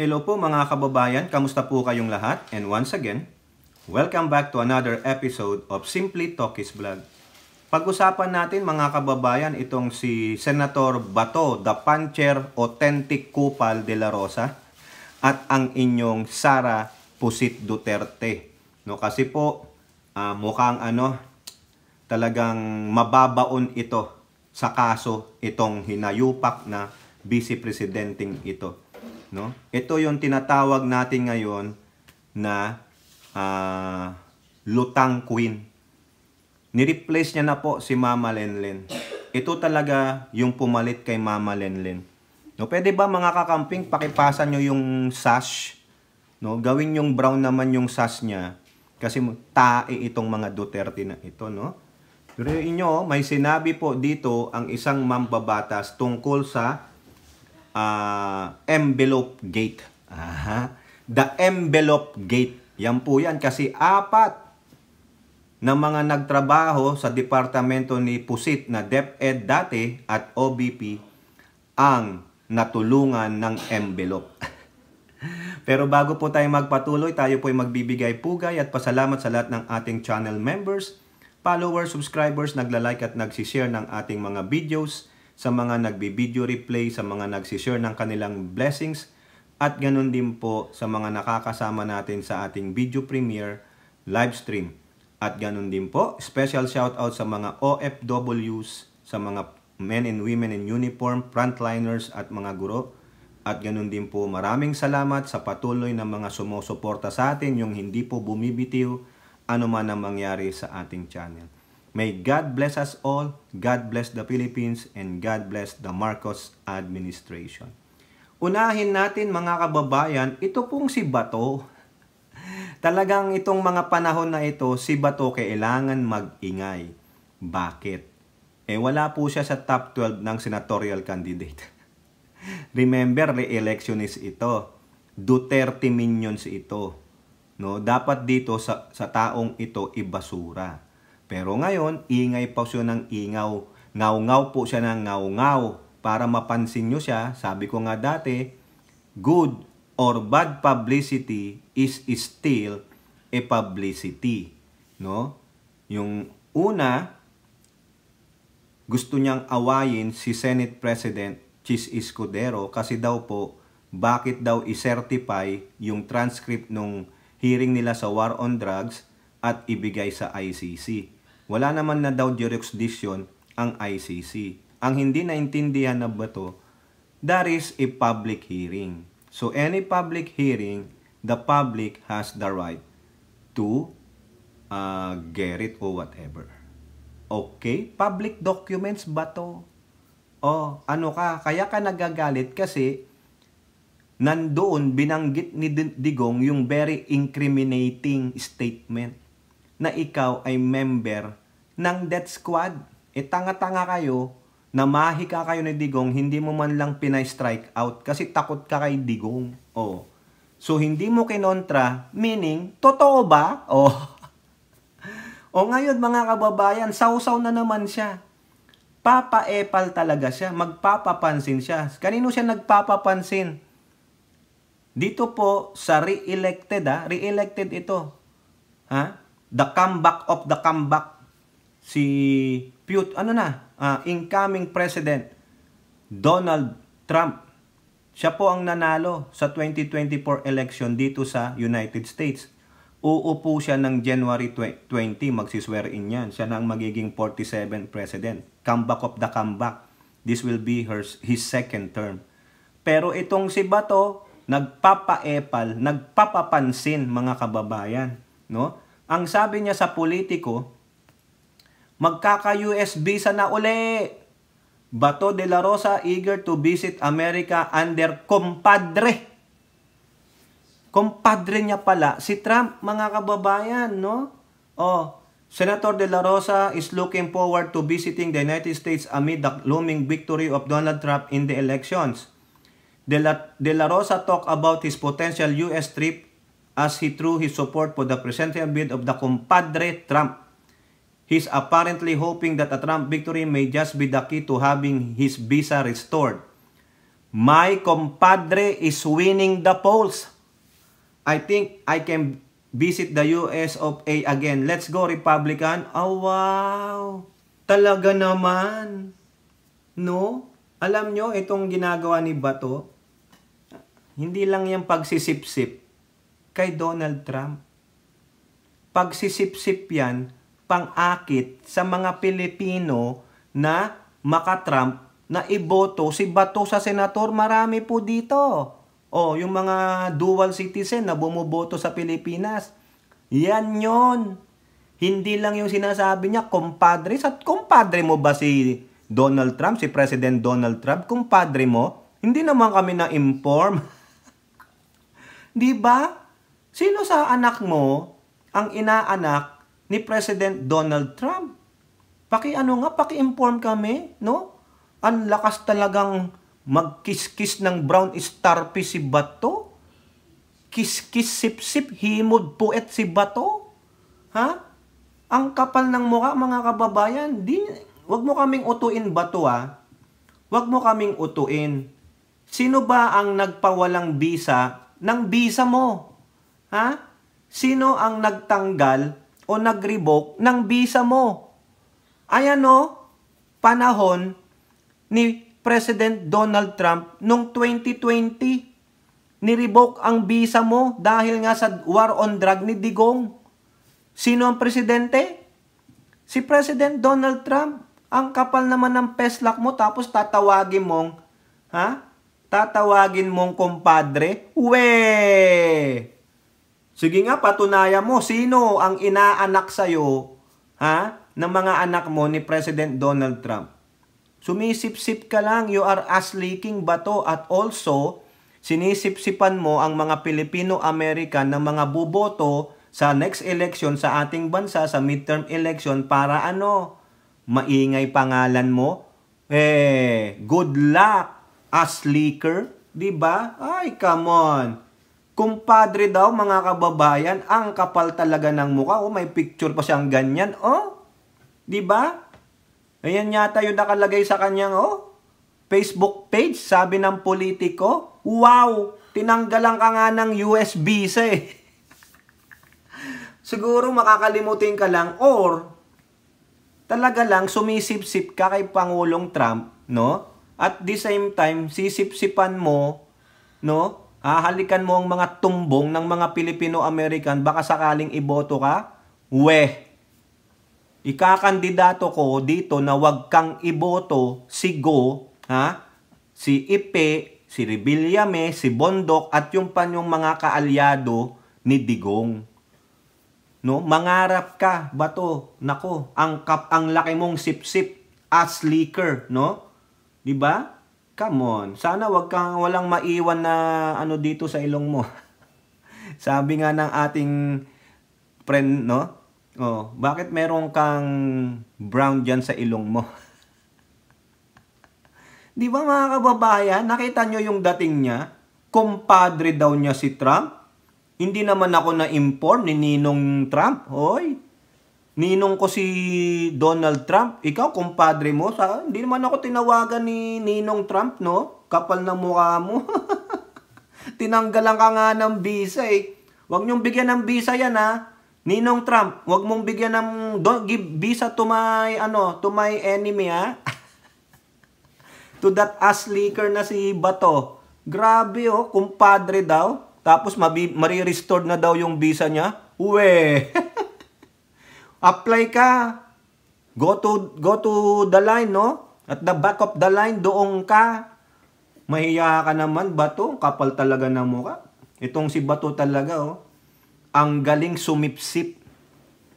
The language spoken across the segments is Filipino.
Hello po mga kababayan, kamusta po kayong lahat? And once again, welcome back to another episode of Simply Talkies Vlog. Pag-usapan natin mga kababayan itong si Senator Bato, the Puncher Authentic Kupal de la Rosa at ang inyong Sara Pusit Duterte. No, kasi po mukhang talagang mababaon ito sa kaso itong hinayupak na vice presidenting ito. No? Ito yung tinatawag natin ngayon na Lutang Queen. Ni-replace niya na po si Mama Lenlen. Ito talaga yung pumalit kay Mama Lenlen. No, pwede ba mga kakamping pakipasa nyo yung sash? No, gawin yung brown naman yung sash niya kasi tae itong mga Duterte na ito, no? Pero inyo, may sinabi po dito ang isang mambabatas tungkol sa envelope gate. The envelope gate. Yan po yan kasi apat na mga nagtrabaho sa departamento ni Pusit na DepEd dati at OBP ang natulungan ng envelope. Pero bago po tayo magpatuloy, tayo po ay magbibigay pugay at pasalamat sa lahat ng ating channel members, followers, subscribers, nagla-like at nagsishare ng ating mga videos, sa mga nagbi-video replay, sa mga nagsishare ng kanilang blessings, at ganun din po sa mga nakakasama natin sa ating video premiere, live stream. At ganun din po, special shoutout sa mga OFWs, sa mga men and women in uniform, frontliners at mga guro. At ganun din po, maraming salamat sa patuloy na mga sumusuporta sa atin, yung hindi po bumibitiw anuman ang mangyari sa ating channel. May God bless us all, God bless the Philippines, and God bless the Marcos administration. Unahin natin mga kababayan, ito pong si Bato. Talagang itong mga panahon na ito, si Bato kailangan mag-ingay. Bakit? Wala po siya sa top 12 ng senatorial candidate. Remember, re-electionist ito. Duterte minions ito. No? Dapat dito sa taong ito ibasura. Pero ngayon, ingay pa siya ng ingaw. Ngaw-ngaw po siya ng ngaw-ngaw. Para mapansin nyo siya, sabi ko nga dati, good or bad publicity is still a publicity. No? Yung una, gusto niyang awayin si Senate President Chis Escudero kasi daw po, bakit daw i-certify yung transcript nung hearing nila sa War on Drugs at ibigay sa ICC. Wala naman na daw jurisdiction ang ICC. Ang hindi naintindihan na Bato, that is a public hearing. So any public hearing, the public has the right to get it or whatever. Okay? Public documents Bato. Ano ka? Kaya ka nagagalit kasi nandoon binanggit ni Digong yung very incriminating statement na ikaw ay member ng death squad. Tanga-tanga kayo, namahika kayo ni Digong, hindi mo man lang pinay-strike out kasi takot ka kay Digong. So, hindi mo kinontra, meaning, totoo ba? Ngayon mga kababayan, sausaw na naman siya. Papa-epal talaga siya, magpapapansin siya. Kanino siya nagpapapansin? Dito po sa re-elected, re-elected ito. The comeback of the comeback. Si incoming President Donald Trump. Siya po ang nanalo sa 2024 election dito sa United States. Uupo siya ng January 20, magsiswear in yan. Siya na ang magiging 47th President. Comeback of the comeback. This will be his second term. Pero itong si Bato, nagpapaepal, nagpapapansin mga kababayan. No? Ang sabi niya sa Politico, magkaka-US visa na uli. Bato de la Rosa eager to visit America under compadre. Compadre niya pala si Trump, mga kababayan, no? Senator de la Rosa is looking forward to visiting the United States amid the looming victory of Donald Trump in the elections. De la Rosa talked about his potential US trip as he threw his support for the presidential bid of the compadre Trump. He's apparently hoping that a Trump victory may just be the key to having his visa restored. My compadre is winning the polls. I think I can visit the US of A again. Let's go, Republican. Oh, wow. Talaga naman. No? Alam nyo, itong ginagawa ni Bato, hindi lang yung pagsisip-sip kay Donald Trump. Pagsisip-sip yan, pang-akit sa mga Pilipino na maka-Trump na iboto si Bato sa senador. Marami po dito. O, yung mga dual citizen na bumuboto sa Pilipinas. Yan yon. Hindi lang yung sinasabi niya, compadre. Sa compadre mo ba si Donald Trump, si President Donald Trump? Compadre mo? Hindi naman kami na-inform. Di ba? Sino sa anak mo ang inaanak ni President Donald Trump? Paki-inform kami, no? Ang lakas talagang magkiskis ng brown starfish si Bato. Kiskis sip-sip, himod puet si Bato. Ha? Ang kapal ng mukha, mga kababayan. Wag mo kaming utuin, Bato, ha? Wag mo kaming utuin. Sino ba ang nagpawalang bisa ng bisa mo? Ha? Sino ang nagtanggal o nag-revoke ng bisa mo? Ayan o, panahon ni President Donald Trump noong 2020. Ni-revoke ang visa mo dahil nga sa war on drug ni Digong. Sino ang presidente? Si President Donald Trump. Ang kapal naman ng peslak mo tapos tatawagin mong, Tatawagin mong compadre? Sige nga, patunayan mo. Sino ang inaanak sa'yo, ng mga anak mo ni President Donald Trump? Sumisip-sip ka lang, you are ass leaking, Bato. At also, sinisip-sipan mo ang mga Filipino-American na mga buboto sa next election sa ating bansa, sa midterm election, para maingay pangalan mo? Good luck, ass leaker. Diba? Ay, come on. Kumpadre daw, mga kababayan, ang kapal talaga ng mukha. May picture pa siyang ganyan. Diba? Ayan yata yung nakalagay sa kanyang Facebook page, sabi ng politiko. Wow! Tinanggalan ka nga ng US visa eh. Siguro makakalimutin ka lang or talaga lang sumisip-sip ka kay Pangulong Trump, no? At the same time, sisip-sipan mo, no? Hahalikan mo ang mga tumbong ng mga Pilipino-American, baka sakaling iboto ka? Ikakandidato ko dito na wag kang iboto si Go, si Ipe, si Rebillame, si Bondok, at yung panyong mga kaalyado ni Digong. No, mangarap ka, Bato. Nako, ang laki mong sip-sip, ass leaker, no? 'Di ba? Come on. Sana walang maiwan na dito sa ilong mo. Sabi nga ng ating friend, no? Bakit meron kang brown dyan sa ilong mo? Di ba, mga kababayan, nakita nyo yung dating niya? Kumpadre daw niya si Trump. Hindi naman ako na-inform ni Ninong Trump. Hoy, Ninong ko si Donald Trump. Ikaw, kumpadre mo. Hindi naman ako tinawagan ni Ninong Trump, no? Kapal ng mukha mo. Tinanggalan ka nga ng visa eh. Huwag niyong bigyan ng visa yan, Ninong Trump, wag mong bigyan ng don't give visa to my enemy, To that ass leaker na si Bato. Grabe kumpadre daw. Tapos mari-restored na daw yung visa niya. Apply ka. Go to the line, no? At the back of the line, doon ka. Mahiya ka naman, Bato. Kapal talaga ng mukha. Itong si Bato talaga, ang galing sumipsip,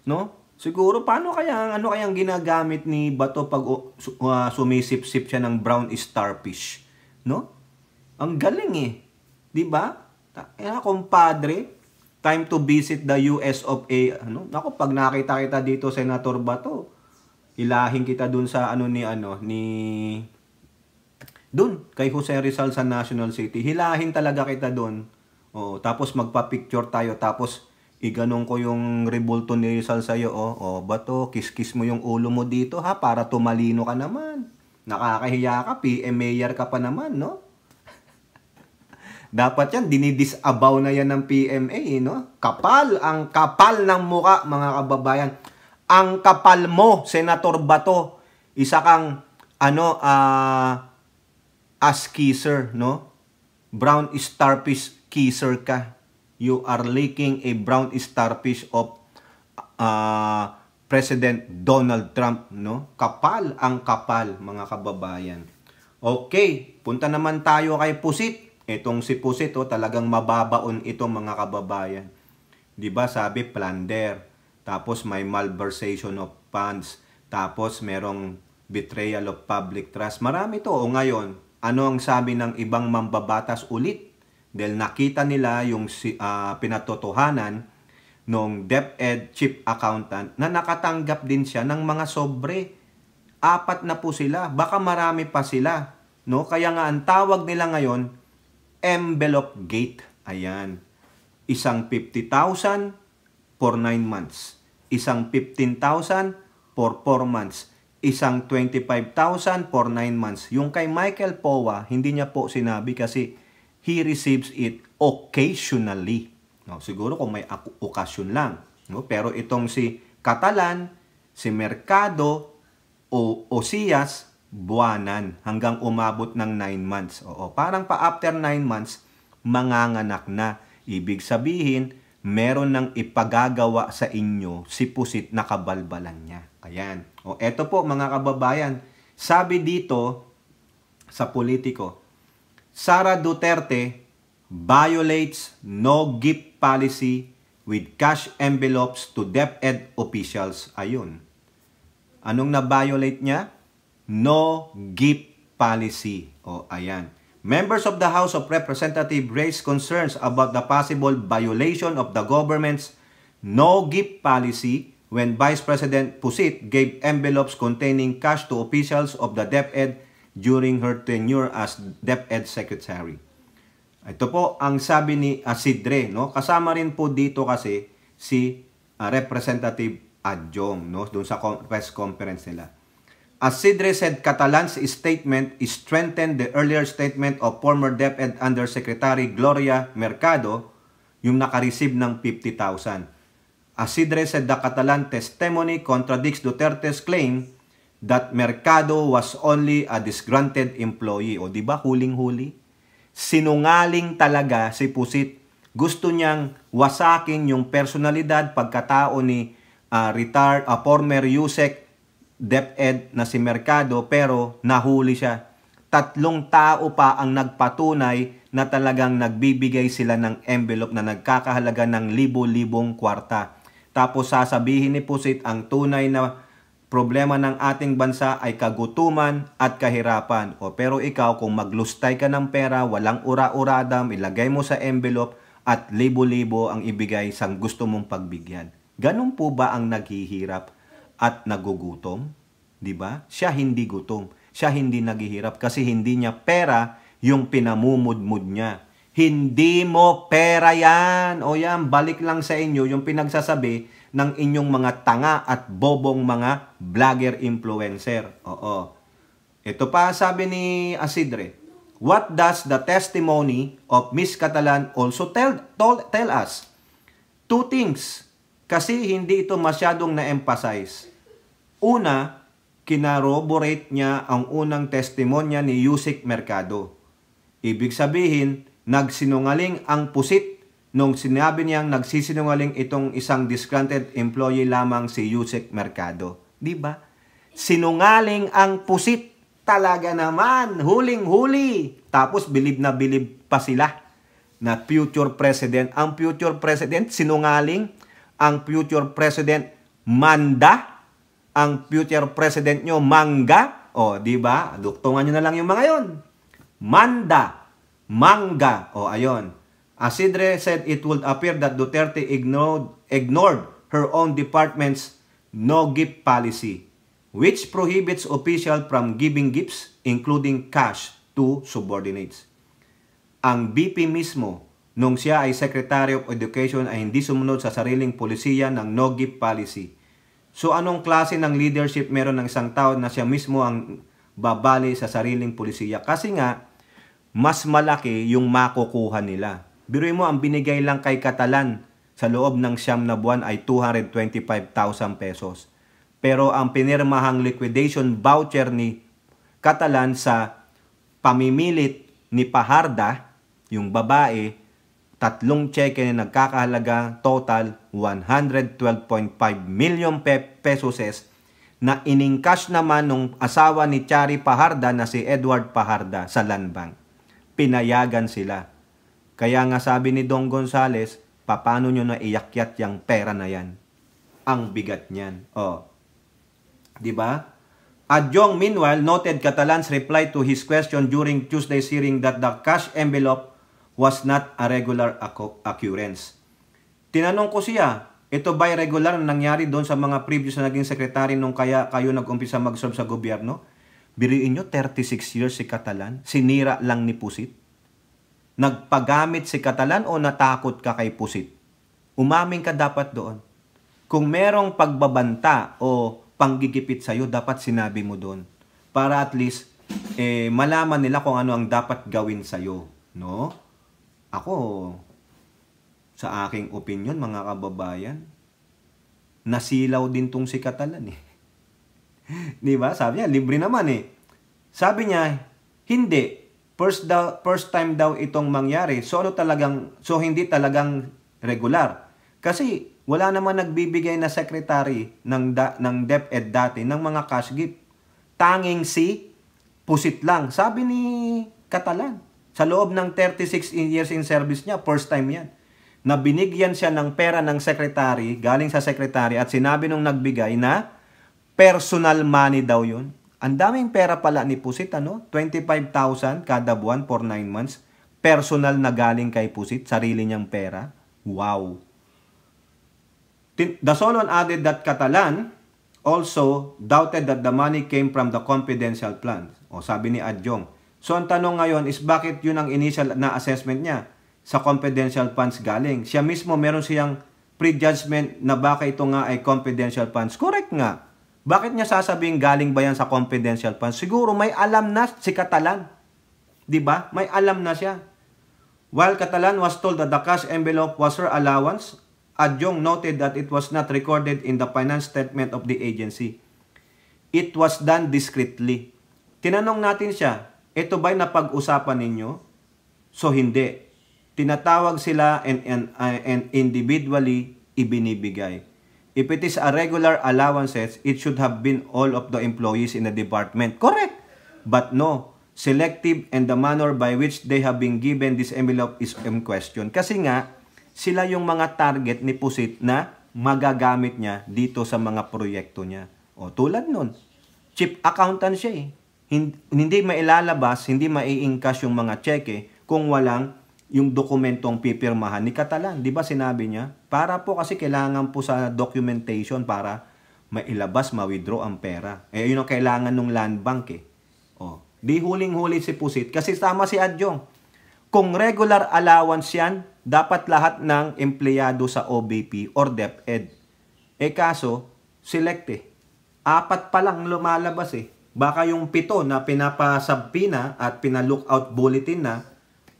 no? Siguro ano kayang ginagamit ni Bato pag sumisip-sip siya ng brown starfish, no? Ang galing eh, 'di ba? Compadre, time to visit the US of A. Nako, pag nakita kita dito, Senator Bato, ilahin kita dun sa dun kay Jose Rizal sa National City. Hilahin talaga kita dun. Tapos magpa-picture tayo, tapos iganong ko yung rebulto ni Rizal sa'yo. Bato, kiss-kiss mo yung ulo mo dito, para tumalino ka naman. Nakakahiya ka, PM mayor ka pa naman, no? Dapat yan, dinidisabaw na yan ng PMA, no? Ang kapal ng muka, mga kababayan. Ang kapal mo, Senator Bato. Isa kang, ass kisser, no? Brown starfish kisser ka. You are licking a brown starfish of President Donald Trump, no? Kapal ang kapal, mga kababayan. Okay, punta naman tayo kay Pusit. Itong si Pusit, talagang mababaon ito, mga kababayan. 'Di ba? Sabi plunder, tapos may malversation of funds, tapos merong betrayal of public trust. Marami to. O ngayon, ano ang sabi ng ibang mambabatas ulit? Dahil nakita nila yung pinatotohanan nung DepEd Chief Accountant na nakatanggap din siya ng mga sobre. 4 na po sila. Baka marami pa sila. No? Kaya nga ang tawag nila ngayon, envelope gate. Ayan. Isang 50,000 for 9 months. Isang 15,000 for 4 months. Isang 25,000 for 9 months. Yung kay Michael Powa, hindi niya po sinabi kasi he receives it occasionally. No, siguro kung may okasyon lang. No? Pero itong si Catalan, si Mercado, o Osias, buwanan hanggang umabot ng 9 months. Oo, parang pa after 9 months, manganganak na. Ibig sabihin, meron ng ipagagawa sa inyo si Pusit na kabalbalan niya. Ayan. O, eto po mga kababayan, sabi dito sa politiko, Sara Duterte violates no gift policy with cash envelopes to DepEd officials. Ayun. Anong na-violate niya? No gift policy. O, ayan. Members of the House of Representatives raised concerns about the possible violation of the government's no gift policy when Vice President Pusit gave envelopes containing cash to officials of the DepEd during her tenure as DepEd Secretary. Ito po ang sabi ni Asidre, no? Kasama rin po dito kasi si Representative Adjong, no? Doon sa press conference nila. Asidre said Catalan's statement strengthened the earlier statement of former DepEd Undersecretary Gloria Mercado, yung nakareceive ng 50,000. Asidre said the Catalan testimony contradicts Duterte's claim that Mercado was only a disgruntled employee. O, di ba, huling-huli? Sinungaling talaga si Pusit. Gusto niyang wasakin yung personalidad, pagkatao ni former USEC DepEd na si Mercado, pero nahuli siya. 3 tao pa ang nagpatunay na talagang nagbibigay sila ng envelope na nagkakahalaga ng libo-libong kwarta. Tapos sasabihin ni Pusit ang tunay na problema ng ating bansa ay kagutuman at kahirapan. O, pero ikaw, kung maglustay ka ng pera, walang ura-uradam, ilagay mo sa envelope at libo-libo ang ibigay sa gusto mong pagbigyan. Ganun po ba ang naghihirap at nagugutom? Diba? Siya hindi gutom. Siya hindi naghihirap kasi hindi niya pera yung pinamumudmud niya. Hindi mo pera yan. O yan, balik lang sa inyo yung pinagsasabi ng inyong mga tanga at bobong mga vlogger influencer. Oo. Ito pa sabi ni Asidre, what does the testimony of Miss Catalan also tell us? 2 things. Kasi hindi ito masyadong na-emphasize. Una, kinaroborate niya ang unang testimonya ni Yusek Mercado. Ibig sabihin, nagsinungaling ang Pusit nung sinabi niyang nagsisinungaling itong isang disgruntled employee lamang si Yusek Mercado. Diba? Sinungaling ang Pusit. Talaga naman, huling-huli. Tapos bilib na bilib pa sila na future president. Ang future president, sinungaling. Ang future president, manda. Ang future president nyo, mangga. O, di ba? Duktungan nyo na lang yung mga yon. Manda, mangga. O, ayon. Asidre said it would appear that Duterte ignored her own department's no-gift policy, which prohibits officials from giving gifts, including cash, to subordinates. Ang BP mismo, nung siya ay Secretary of Education, ay hindi sumunod sa sariling polisiya ng no-gift policy. So anong klase ng leadership meron ng isang tao na siya mismo ang babali sa sariling polisiya? Kasi nga, mas malaki yung makukuha nila. Biruin mo, ang binigay lang kay Catalan sa loob ng 9 na buwan ay 225,000 pesos. Pero ang pinirmahang liquidation voucher ni Catalan sa pamimilit ni Paharda, yung babae, 3 cheque na nagkakahalaga total 112.5 million pesos na iningcash naman nung asawa ni Chari Paharda na si Edward Paharda sa Land Bank. Pinayagan sila. Kaya nga sabi ni Dong Gonzales, paano nyo na iyakyat yung pera na yan? Ang bigat niyan. Oh. Diba? Adjong meanwhile noted Catalan's reply to his question during Tuesday's hearing that the cash envelope was not a regular occurrence. Tinanong ko siya, ito ba'y regular na nangyari doon sa mga previous na naging sekretary nung kaya kayo nag-umpisa mag-serve sa gobyerno? Biriin nyo, 36 years si Catalan, sinira lang ni Pusit. Nagpagamit si Catalan o natakot ka kay Pusit? Umaming ka dapat doon. Kung merong pagbabanta o panggigipit sa'yo, dapat sinabi mo doon. Para at least, malaman nila kung ano ang dapat gawin sa'yo. No? Ako, sa aking opinion, mga kababayan, nasilaw din tong si Catalan eh. Di ba? Sabi niya, libre naman eh. Sabi niya, hindi. First time daw itong mangyari. So hindi talagang regular. Kasi wala naman nagbibigay na secretary ng DepEd dati ng mga cash gift. Tanging si Pusit lang. Sabi ni Catalan, sa loob ng 36 years in service niya, first time yan, na binigyan siya ng pera ng secretary, galing sa secretary, at sinabi nung nagbigay na personal money daw yun. Ang daming pera pala ni Pusit, ano? 25,000 kada buwan for 9 months. Personal na galing kay Pusit, sarili niyang pera. Wow! The Solon added that Catalan also doubted that the money came from the confidential plan. O sabi ni Adjong. So ang tanong ngayon is bakit yun ang initial na assessment niya? Sa confidential funds galing. Siya mismo meron siyang prejudgment na baka ito nga ay confidential funds. Correct nga. Bakit niya sasabihin galing ba yan sa confidential funds? Siguro may alam na si Catalan. Diba? May alam na siya. While Catalan was told that the cash envelope was her allowance, Adjong noted that it was not recorded in the finance statement of the agency. It was done discreetly. Tinanong natin siya, ito ba'y napag-usapan ninyo? So hindi. Tinatawag sila and individually ibinibigay. If it is a regular allowances, it should have been all of the employees in the department. Correct. But no, selective and the manner by which they have been given this envelope is in question. Kasi nga, sila yung mga target ni Pusit na magagamit niya dito sa mga proyekto niya. O tulad nun, chief accountant siya eh. Hindi mailalabas, hindi mai-encash yung mga cheque kung walang yung dokumentong pipirmahan ni Catalan. Di ba sinabi niya? Para po kasi kailangan po sa documentation para mailabas, ma-withdraw ang pera. Eh, yun ang kailangan ng land bank eh. O, di huling-huli si Pusit. Kasi tama si Adjong. Kung regular allowance yan, dapat lahat ng empleyado sa OBP or DepEd. Eh kaso, select eh. 4 pa lang lumalabas eh. Baka yung 7 na pinapasabpina at pina-lookout bulletin na,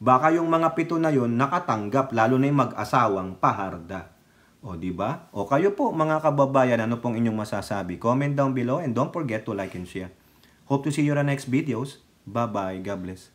baka yung mga 7 na yun nakatanggap, lalo na yung mag-asawang Paharda. O, di ba? O kayo po, mga kababayan, ano pong inyong masasabi? Comment down below and don't forget to like and share. Hope to see you in the next videos. Bye-bye. God bless.